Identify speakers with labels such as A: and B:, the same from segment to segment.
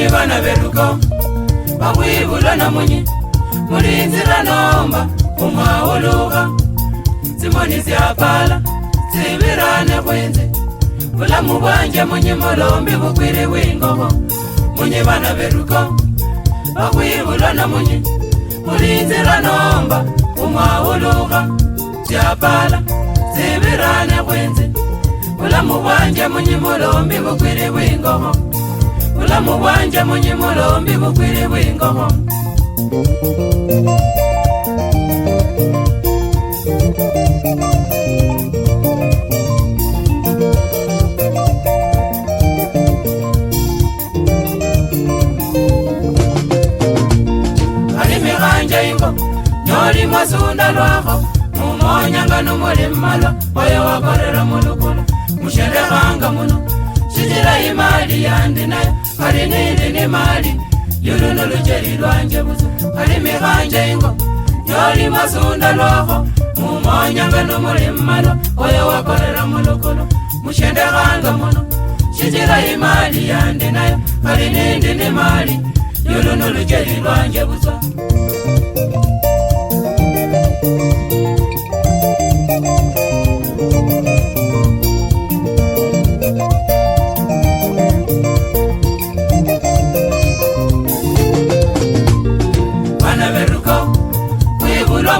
A: munye bana beruko bakwibula na munye mulinzira nomba umwawuluka zimoni zyapala zibirane kwenze bulamu bwanje munye mulombi bukwire wingoho munye bana beruko bakwibula na munye mulinzira nomba umwawuluka zyapala zibirane kwenze bulamu bwanje munye mulombi bukwire wingoho bulamu bwanje munye mulombi bukwire wingoho Nyoli masunda lwako mumonyanga numuli mmalwa oyo wakorera mulukulu musherehanga muno shijira imali yandi nayo kali nindi ni mali yulu nulujeri lwanje buzu kali mihanje ingo nyoli masunda lwako mumonyanga numuli mmalwa oyo wakorera mulukulu musherehanga muno shijira imali yandi nayo kali nindi ni mali yulu nulujeri lwanje buzu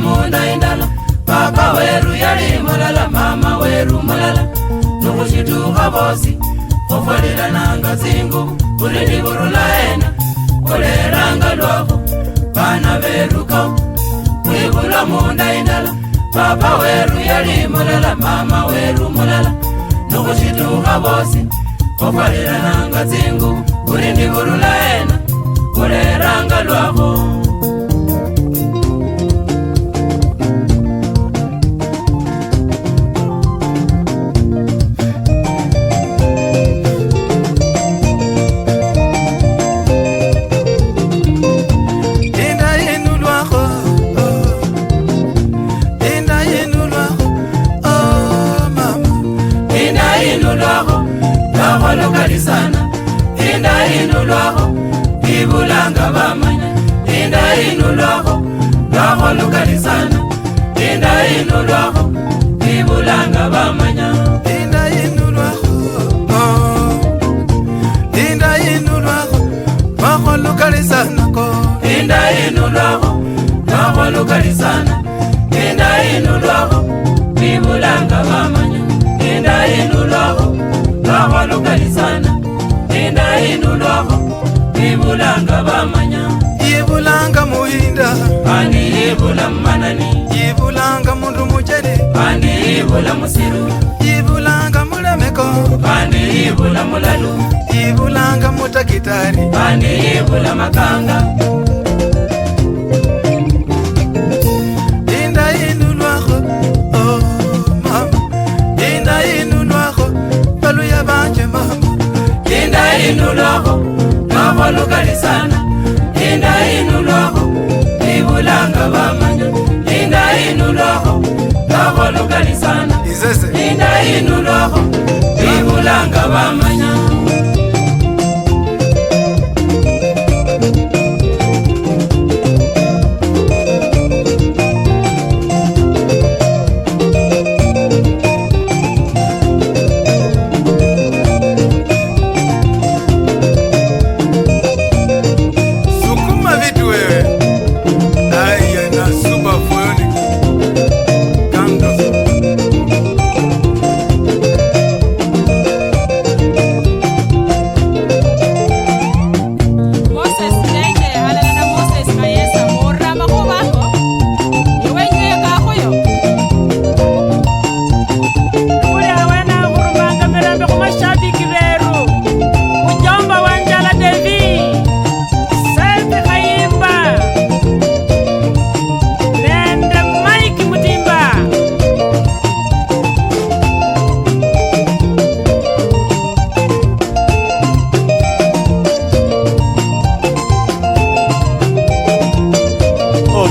A: munda indala papa weru yali mulala mama weru mulala nukushituka bosi ofalila nanga zingu kulili burulaena kuleranga lwako bana beruko kwibula munda indala papa weru yali mulala mama weru mulala nukushituka bosi ofalila nanga zingu kulili burulaena kuleranga lwako lokalisana inda inu lwako ibulanga bamanya inda inu lwako lwako lokalisana inda inu lwako ibulanga bamanya inda inu lwako inda inu lwako lwako lokalisana ko inda inu lwako lwako lokalisana inda inu lwako ibulanga bamanya inda inu lwako lwako lokalisana inda inu lwako ibulanga bamanya ibulanga muinda ani ibula manani ibulanga mundu mujeri ani ibula musiru ibulanga mulemeko ani ibula mulalu ibulanga mutakitari ani ibula makanga inda inu lwako oh mama inda inu lwako baluya banje mama inda inu lwako lwako lokalisana inda inu lwako ibulanga bamanya inda inu lwako lwako lokalisana inda inu lwako ibulanga bamanya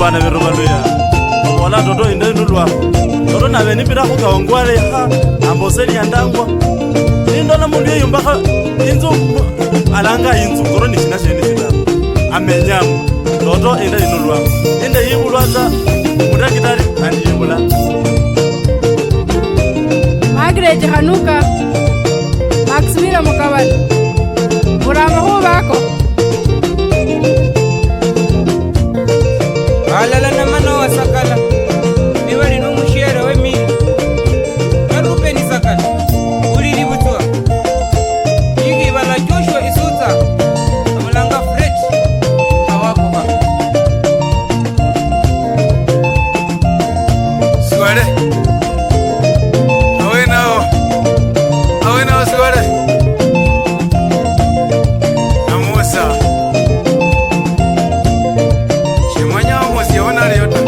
B: bana berubaluya ola dodo inde nulwa dodo na beni pira ko kaongwale ha amboseli andangwa nindo na mundu yumbaka inzo malanga inzu koro ni china sheni chita amenyamu loto enda inulwa enda yibulwaza mutakitari andi yibula
C: Margaret Hanuka Maximira Mukabali Murama ho bako
D: alala na mano wa sakala ni wali no mushere we mi karupe ni sakala uriri butwa yigi bala Joshua isuta amulanga fret awako ba
E: Suare awena suare namusa shimanya musi ona riota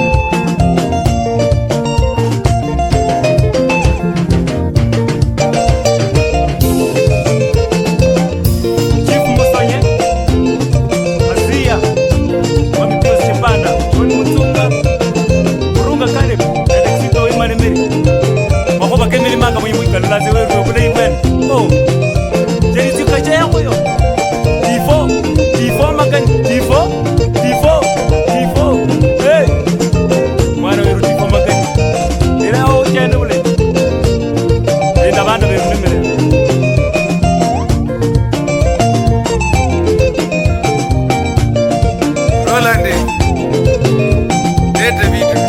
B: Chifu Musonye Azia Wamipio Chimpanda Choni Mutunga Urunga Kane Alexito Imane Miri Makoba Kemili Manga Mwimuika Lulaze Weru Kule Iwen Oh Jeri Tika Jaya Kuyo Tifo Makani Tifo Hey Mwana Weru Tifo Makani Ila O Jene Ule Linda Banda Weru Nimere
E: Roland Dete vitu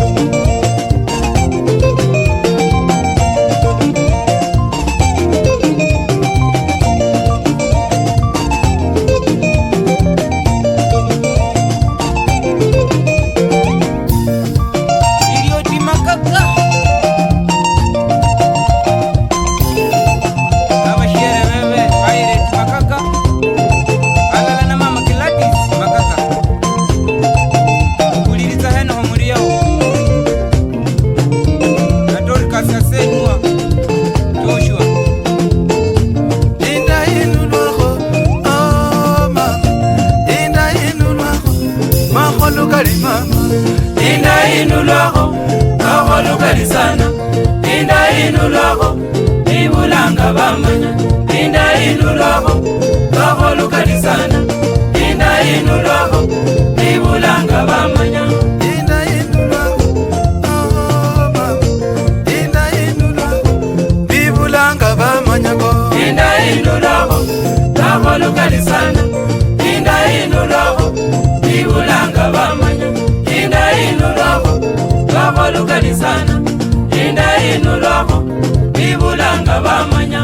D: ilioti makaka abashere wewe aire makaka alala na mama kilatis makaka kuliriza heno homuri yao adori kasasenwa Joshua
E: Inda inulwako oh mama Inda inulwako Maholu kari mama
A: Inda inulwako Kaholu kalisana Inda inulwako Ibulanga bamanya Inda inulwako Kaholu kalisana Inda inulwako Ibulanga bamanya
E: Inda inulwako oh mama Inda inulwako Bibulanga bamanyako
A: Inda inulwako Kaholu kalisana Inda inulwako Ibulanga bamanya Inda inulwako Kaholu kalisana Inda inulwako Ibulanga bamanya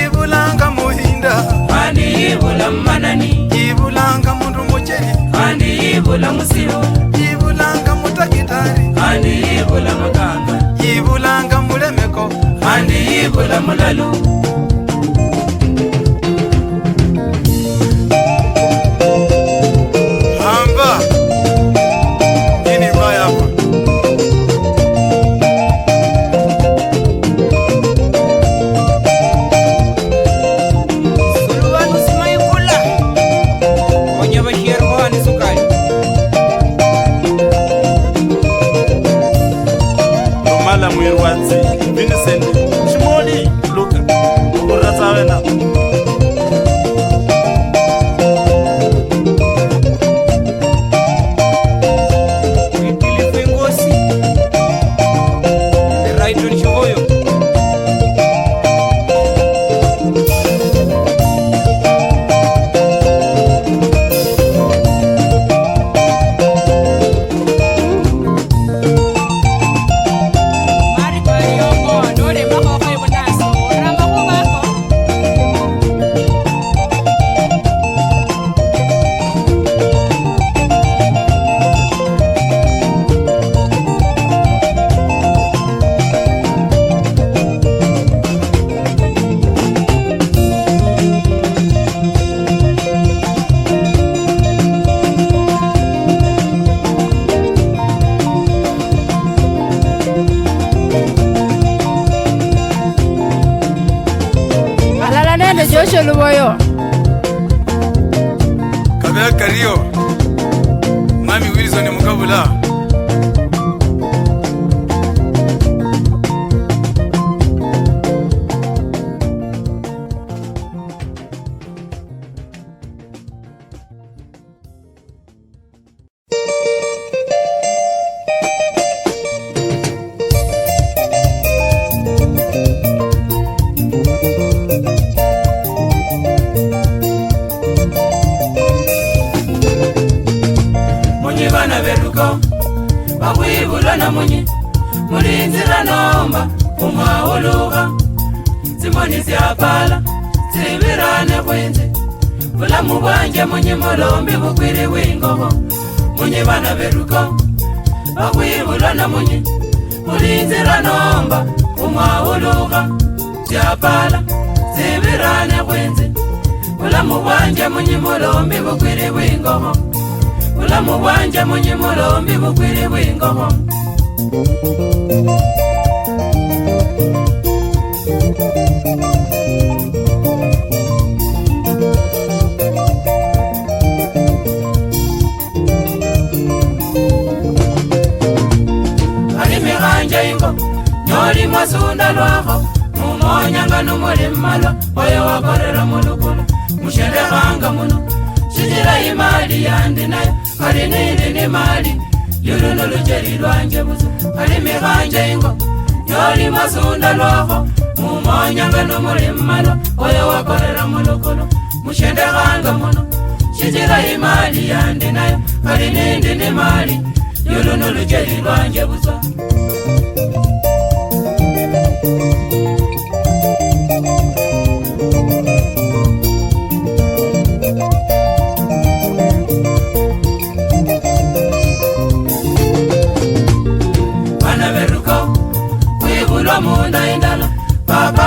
E: Ibulanga muhinda
A: Kandi ibula manani
E: Ibulanga mundu mucheri
A: Kandi ibula musiru
E: Ibulanga mutakitari
A: Kandi ibula maganga
E: Ibulanga mulemeko
A: Kandi ibula mulalu
E: Hamba Nini mbaya hapa
D: Suluwanu simaikula onye bashere ho ni sukari
B: Romala Mwirwazi Vincent Chimoli Luka Ukurata wena
D: itilifu ngosi raito ni shoyo
C: Mari kwa yongo Nore mako kwa yubunaso Rama ho bako Alala nende Joshua Luboyo
E: Kabea Kario Mwami Wilson Mukabula
A: bakwibula namunye mulinzira nomba umwawuluka zimoni zyapala zibirane kwenze bulamu bwanje munye mulombi bukwiri wingoho munye bana beruko bakwibula namunye mulinzira nomba umwawuluka zyapala zibirane kwenze bulamu bwanje munye mulombi bukwiri wingoho bulamu bwanje munye mulombi bukwiri wingoho Nyoli masunda lwako mumonyanga numuli mmalo oyo wakorera mulukulu mushendekanga muno shijira imali yandi nayo kali nini ni mali yulu nulujeri lwanje buzu kali mihanje ingo nyoli masunda lwako mumonyanga numuli mmalo oyo wakorera mulukulu mushendekanga muno shijira imali yandi nayo kali nini ni mali yulu nulujeri lwanje buzu Bana beruko, wibulwa munda indala, papa